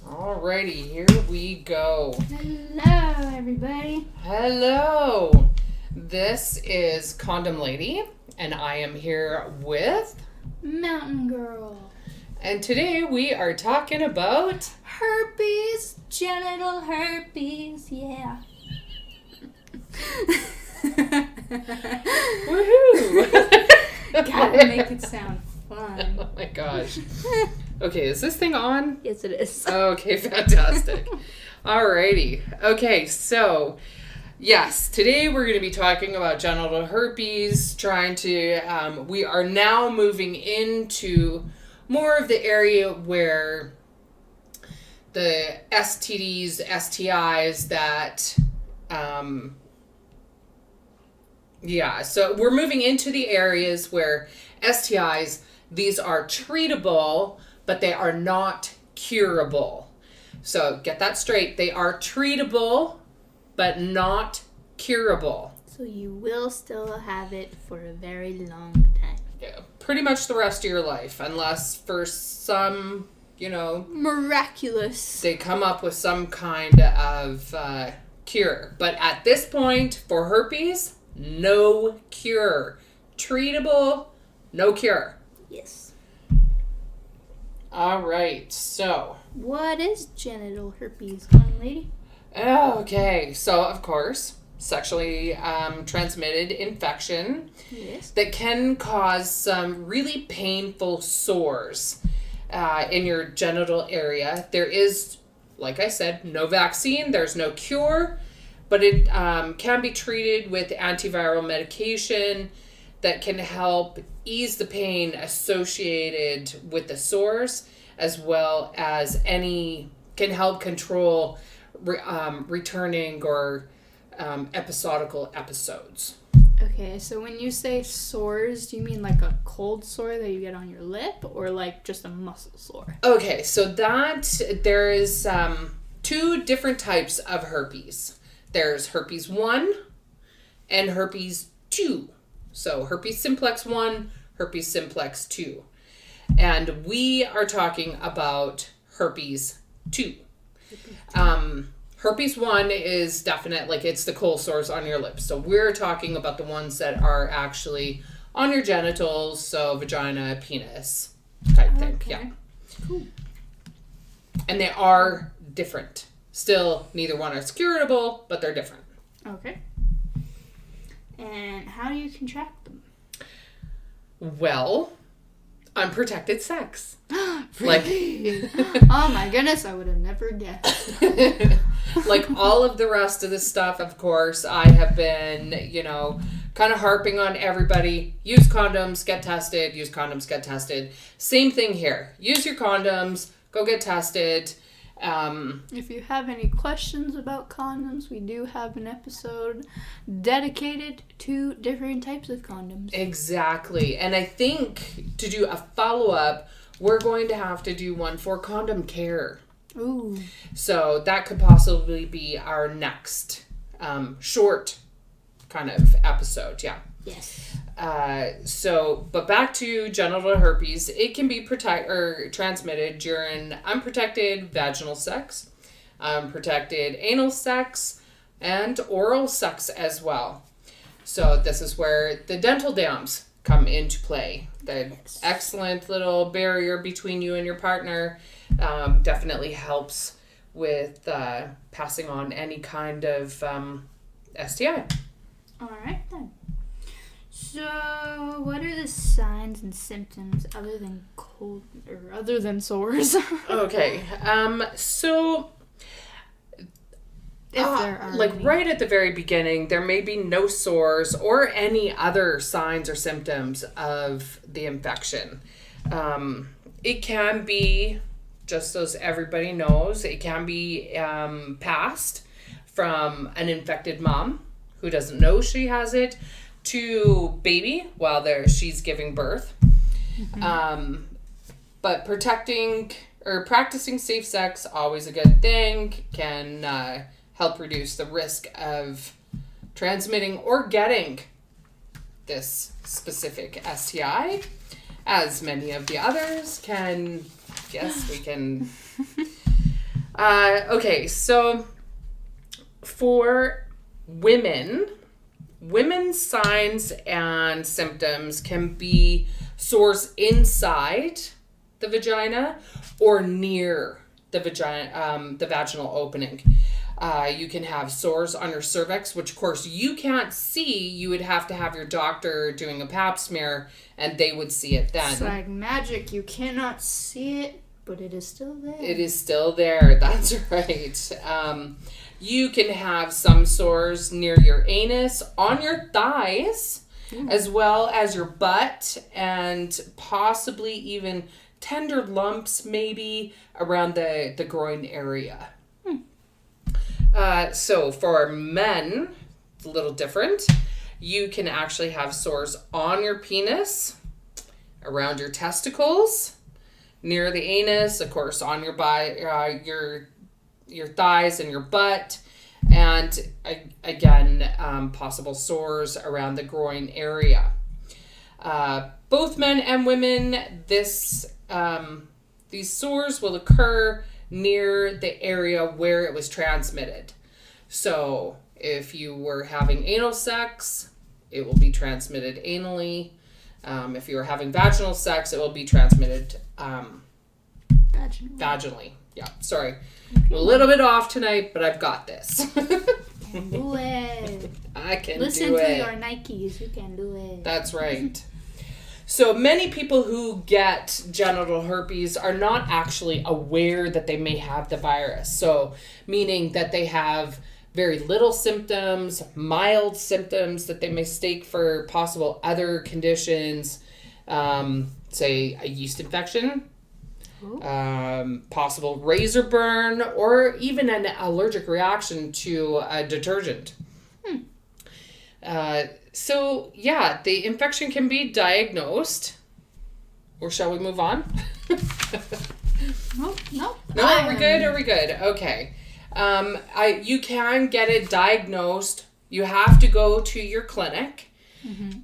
Alrighty, here we go. Hello, everybody. Hello. This is Condom Lady, and I am here with Mountain Girl. And today we are talking about Herpes, genital herpes, yeah. Woohoo! Gotta make it sound fun. Oh my gosh. Okay, is this thing on? Yes, it is. Okay, fantastic. Alrighty. Okay, so yes, today we're going to be talking about genital herpes, we are now moving into more of the area where the STDs, STIs so we're moving into the areas where STIs, these are treatable, but they are not curable. So get that straight. They are treatable, but not curable. So you will still have it for a very long time. Yeah, pretty much the rest of your life, unless for some, miraculous. they come up with some kind of cure. But at this point, for herpes, no cure. Treatable, no cure. Yes. All right, so. What is genital herpes, Condom Lady? Okay, so of course, sexually transmitted infection. Yes. That can cause some really painful sores in your genital area. There is, like I said, no vaccine. There's no cure, but it can be treated with antiviral medication that can help ease the pain associated with the sores, as well as can help control returning or episodical episodes. Okay, so when you say sores, do you mean like a cold sore that you get on your lip, or like just a muscle sore? Okay, so there is two different types of herpes. There's herpes 1 and herpes 2. So herpes simplex 1, herpes simplex 2. And we are talking about herpes 2. Herpes 1 is definite, it's the cold sores on your lips. So we're talking about the ones that are actually on your genitals, so vagina, penis type thing. Yeah. Cool. And they are different. Still, neither one is curable, but they're different. Okay. And how do you contract them? Well, unprotected sex. Really? Oh my goodness, I would have never guessed. Like all of the rest of the stuff, of course, I have been, kind of harping on everybody. Use condoms, get tested. Use condoms, get tested. Same thing here. Use your condoms, go get tested. If you have any questions about condoms, we do have an episode dedicated to different types of condoms. Exactly. And I think to do a follow-up, we're going to have to do one for condom care. Ooh. So that could possibly be our next short kind of episode. Yeah. Yes. But back to genital herpes, it can be transmitted during unprotected vaginal sex, unprotected anal sex, and oral sex as well. So this is where the dental dams come into play. The excellent little barrier between you and your partner definitely helps with passing on any kind of STI. All right then. So, what are the signs and symptoms other than sores? Okay. So, if there are any. Right at the very beginning, there may be no sores or any other signs or symptoms of the infection. It can be, just as everybody knows, it can be passed from an infected mom who doesn't know she has it to baby while she's giving birth. Mm-hmm. But practicing safe sex, always a good thing, can help reduce the risk of transmitting or getting this specific STI, as many of the others can. Yes, we can Okay, so for women's signs and symptoms can be sores inside the vagina or near the vagina, the vaginal opening. You can have sores on your cervix, which of course you can't see. You would have to have your doctor doing a pap smear and they would see it then. It's like magic. You cannot see it, but it is still there. It is still there. That's right. You can have some sores near your anus, on your thighs, as well as your butt, and possibly even tender lumps maybe around the groin area. So for men, it's a little different. You can actually have sores on your penis, around your testicles, near the anus, of course, on your thighs and your butt, and again, possible sores around the groin area. Both men and women, these sores will occur near the area where it was transmitted. So if you were having anal sex, it will be transmitted anally. If you were having vaginal sex, it will be transmitted vaginally. Yeah, sorry. I'm a little bit off tonight, but I've got this. Can do it. I can Listen do it. to your Nikes. You can do it. That's right. So many people who get genital herpes are not actually aware that they may have the virus. So meaning that they have very little symptoms, mild symptoms that they mistake for possible other conditions, say a yeast infection, possible razor burn, or even an allergic reaction to a detergent. So, yeah, the infection can be diagnosed. Or shall we move on? No. No, are we good? Are we good? Okay. You can get it diagnosed. You have to go to your clinic.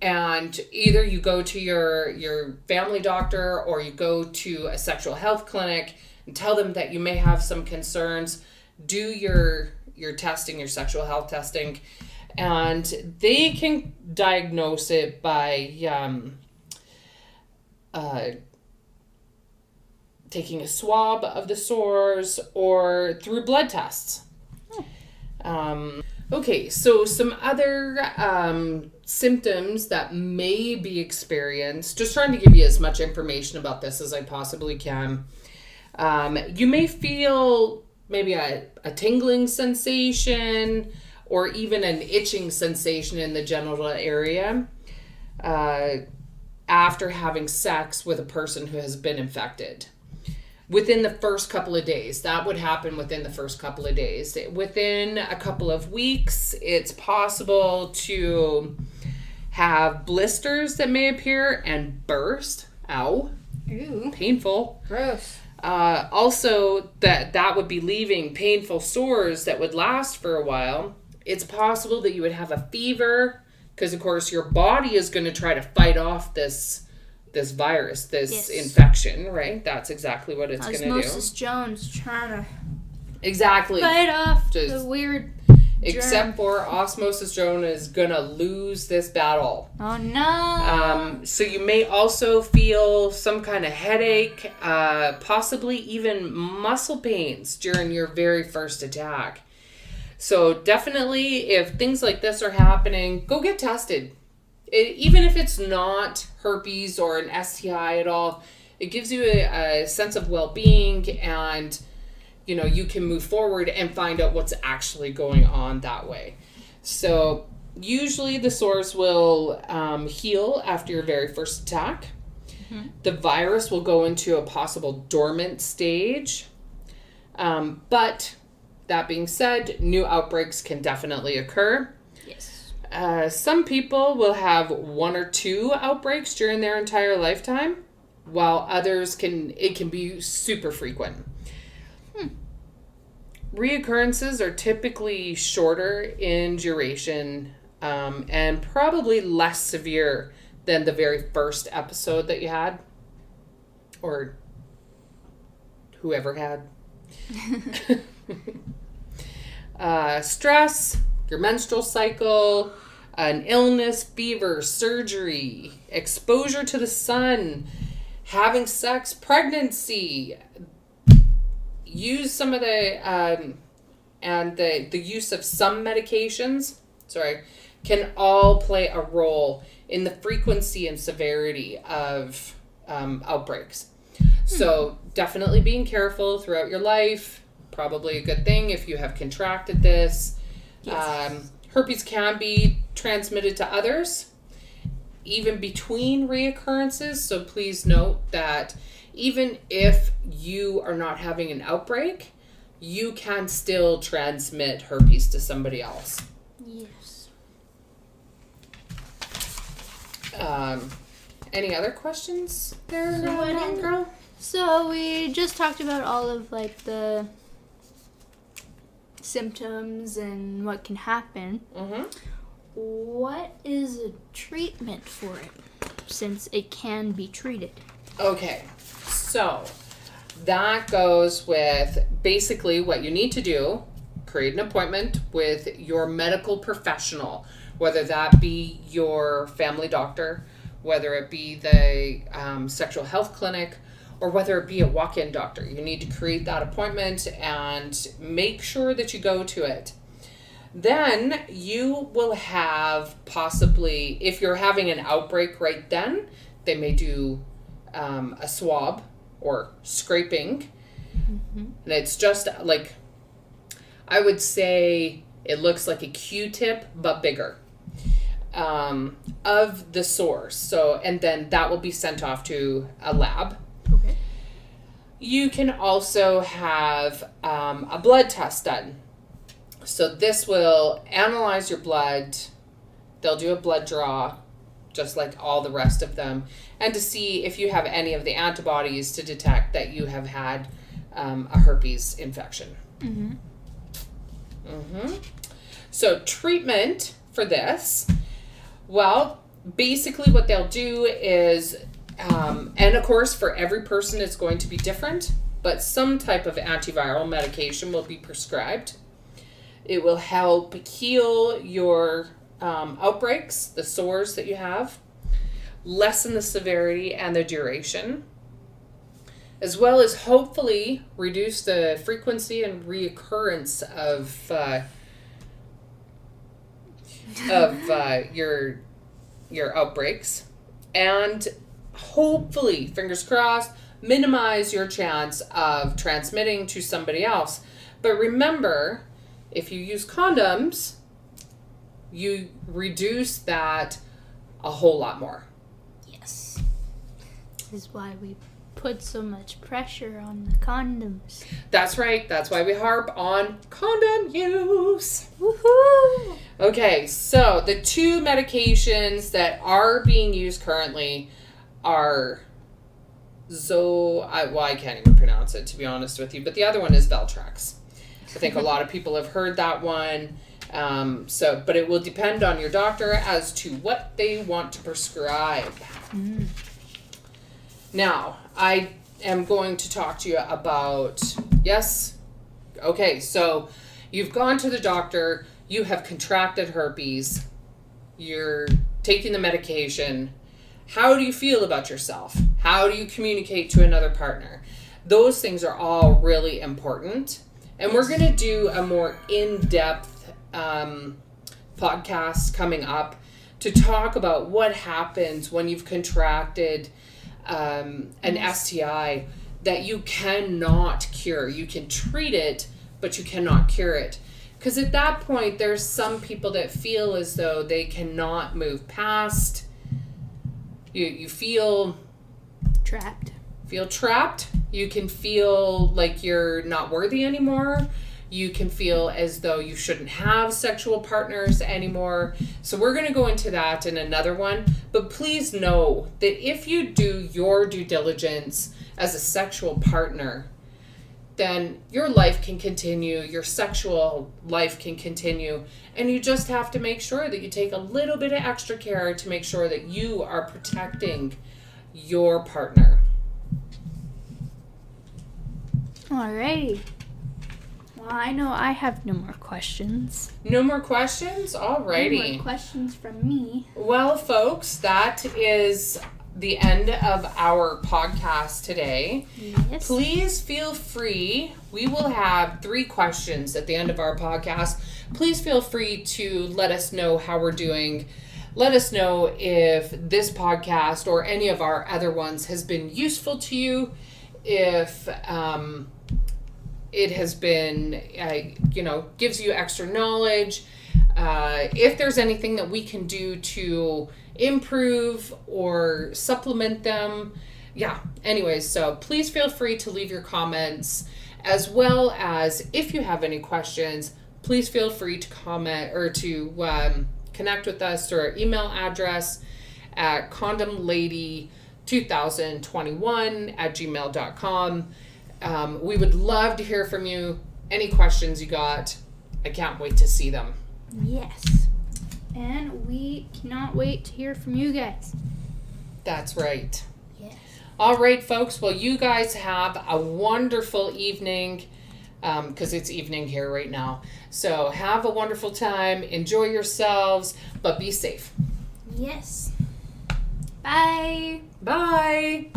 And either you go to your family doctor or you go to a sexual health clinic and tell them that you may have some concerns. Do your testing, your sexual health testing. And they can diagnose it by taking a swab of the sores or through blood tests. Okay, so some other symptoms that may be experienced, just trying to give you as much information about this as I possibly can. You may feel maybe a tingling sensation, or even an itching sensation in the genital area after having sex with a person who has been infected. Within the first couple of days. That would happen within the first couple of days. Within a couple of weeks, it's possible to have blisters that may appear and burst. Ow. Ew. Painful. Gross. Also, that would be leaving painful sores that would last for a while. It's possible that you would have a fever because, of course, your body is going to try to fight off this virus, this infection, right? That's exactly what it's going to do. Osmosis Jones trying to exactly fight off Just, the weird except for Osmosis Jones is going to lose this battle. Oh, no. So you may also feel some kind of headache, possibly even muscle pains during your very first attack. So definitely, if things like this are happening, go get tested. Even if it's not herpes or an STI at all, it gives you a sense of well-being, and you can move forward and find out what's actually going on that way. So usually the sores will heal after your very first attack. The virus will go into a possible dormant stage, but that being said, new outbreaks can definitely occur. Yes. Some people will have 1 or 2 outbreaks during their entire lifetime, while others it can be super frequent. Reoccurrences are typically shorter in duration, and probably less severe than the very first episode that you had, or whoever had. Stress, your menstrual cycle, an illness, fever, surgery, exposure to the sun, having sex, pregnancy, use some of the and the use of some medications, can all play a role in the frequency and severity of outbreaks. So definitely being careful throughout your life, probably a good thing if you have contracted this. Yes. Herpes can be transmitted to others, even between reoccurrences. So please note that even if you are not having an outbreak, you can still transmit herpes to somebody else. Yes. Any other questions there, girl? So we just talked about all of like the symptoms and what can happen. Mm-hmm. What is a treatment for it, since it can be treated? Okay, so that goes with basically what you need to do: create an appointment with your medical professional, whether that be your family doctor, whether it be the sexual health clinic, or whether it be a walk-in doctor. You need to create that appointment and make sure that you go to it. Then you will have possibly, if you're having an outbreak right then, they may do a swab or scraping. Mm-hmm. And it's just like, I would say it looks like a Q-tip, but bigger, of the source. So, and then that will be sent off to a lab. Okay. You can also have a blood test done. So this will analyze your blood. They'll do a blood draw, just like all the rest of them, and to see if you have any of the antibodies to detect that you have had a herpes infection. Mm-hmm. Mm-hmm. So treatment for this, well, basically what they'll do is, and of course for every person it's going to be different, but some type of antiviral medication will be prescribed. It will help heal your outbreaks, the sores that you have, lessen the severity and the duration, as well as hopefully reduce the frequency and reoccurrence of your outbreaks, and hopefully, fingers crossed, minimize your chance of transmitting to somebody else. But remember, if you use condoms, you reduce that a whole lot more. Yes. This is why we put so much pressure on the condoms. That's right. That's why we harp on condom use. Woohoo! Okay, so the two medications that are being used currently are I can't even pronounce it, to be honest with you, but the other one is Valtrex. I think a lot of people have heard that one. But it will depend on your doctor as to what they want to prescribe. Mm. Now, I am going to talk to you about, yes, okay, so you've gone to the doctor, you have contracted herpes, you're taking the medication. How do you feel about yourself? How do you communicate to another partner? Those things are all really important. And we're going to do a more in-depth podcast coming up to talk about what happens when you've contracted an STI that you cannot cure. You can treat it, but you cannot cure it. Because at that point, there's some people that feel as though they cannot move past. You feel trapped. You can feel like you're not worthy anymore. You can feel as though you shouldn't have sexual partners anymore. So we're going to go into that in another one. But please know that if you do your due diligence as a sexual partner, then your life can continue, your sexual life can continue, and you just have to make sure that you take a little bit of extra care to make sure that you are protecting your partner. Alrighty. Well, I know I have no more questions. No more questions? Alrighty. No more questions from me. Well, folks, that is the end of our podcast today. Yes. Please feel free. We will have 3 questions at the end of our podcast. Please feel free to let us know how we're doing. Let us know if this podcast or any of our other ones has been useful to you. If it has been, gives you extra knowledge. If there's anything that we can do to improve or supplement them. Yeah, anyways, so please feel free to leave your comments, as well as if you have any questions, please feel free to comment or to connect with us through our email address at condomlady2021@gmail.com. We would love to hear from you. Any questions you got, I can't wait to see them. Yes. And we cannot wait to hear from you guys. That's right. Yes. All right, folks. Well, you guys have a wonderful evening, because it's evening here right now. So have a wonderful time. Enjoy yourselves, but be safe. Yes. Bye. Bye.